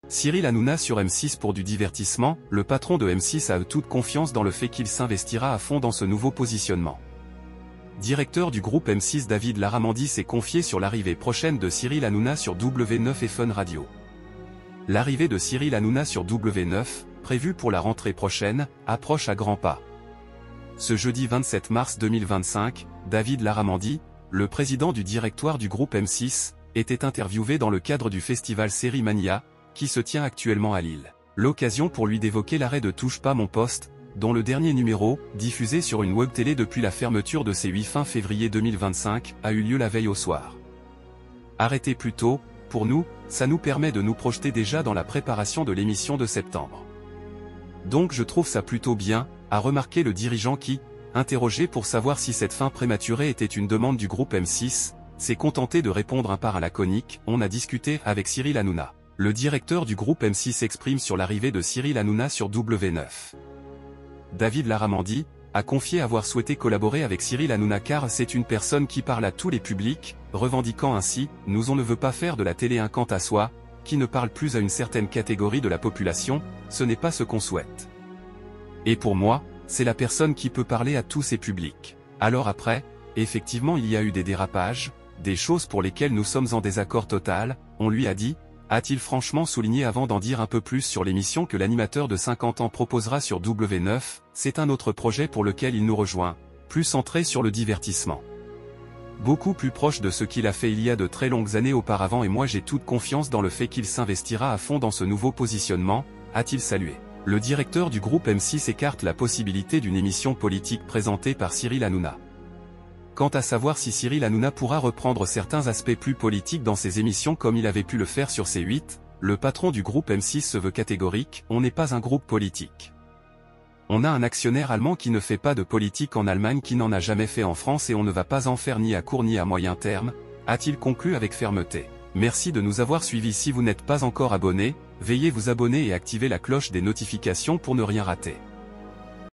Cyril Hanouna sur M6 pour du divertissement, le patron de M6 a toute confiance dans le fait qu'il s'investira à fond dans ce nouveau positionnement. Directeur du groupe M6 David Larramendy s'est confié sur l'arrivée prochaine de Cyril Hanouna sur W9 et Fun Radio. L'arrivée de Cyril Hanouna sur W9, prévue pour la rentrée prochaine, approche à grands pas. Ce jeudi 27 mars 2025, David Larramendy, le président du directoire du groupe M6, était interviewé dans le cadre du festival Série Mania, qui se tient actuellement à Lille. L'occasion pour lui d'évoquer l'arrêt de Touche pas mon poste, dont le dernier numéro, diffusé sur une web télé depuis la fermeture de C8 fin février 2025, a eu lieu la veille au soir. Arrêter plus tôt, pour nous, ça nous permet de nous projeter déjà dans la préparation de l'émission de septembre. Donc je trouve ça plutôt bien, a remarqué le dirigeant qui, interrogé pour savoir si cette fin prématurée était une demande du groupe M6, s'est contenté de répondre un par un laconique, on a discuté avec Cyril Hanouna. Le directeur du groupe M6 s'exprime sur l'arrivée de Cyril Hanouna sur W9. David Larramendy a confié avoir souhaité collaborer avec Cyril Hanouna car c'est une personne qui parle à tous les publics, revendiquant ainsi « Nous on ne veut pas faire de la télé un quant à soi, qui ne parle plus à une certaine catégorie de la population, ce n'est pas ce qu'on souhaite. Et pour moi, c'est la personne qui peut parler à tous ces publics. » Alors après, effectivement il y a eu des dérapages, des choses pour lesquelles nous sommes en désaccord total, on lui a dit, a-t-il franchement souligné avant d'en dire un peu plus sur l'émission que l'animateur de 50 ans proposera sur W9, c'est un autre projet pour lequel il nous rejoint, plus centré sur le divertissement. Beaucoup plus proche de ce qu'il a fait il y a de très longues années auparavant et moi j'ai toute confiance dans le fait qu'il s'investira à fond dans ce nouveau positionnement, a-t-il salué. Le directeur du groupe M6 écarte la possibilité d'une émission politique présentée par Cyril Hanouna. Quant à savoir si Cyril Hanouna pourra reprendre certains aspects plus politiques dans ses émissions comme il avait pu le faire sur C8, le patron du groupe M6 se veut catégorique, on n'est pas un groupe politique. On a un actionnaire allemand qui ne fait pas de politique en Allemagne qui n'en a jamais fait en France et on ne va pas en faire ni à court ni à moyen terme, a-t-il conclu avec fermeté. Merci de nous avoir suivis. Si vous n'êtes pas encore abonné, veuillez vous abonner et activer la cloche des notifications pour ne rien rater.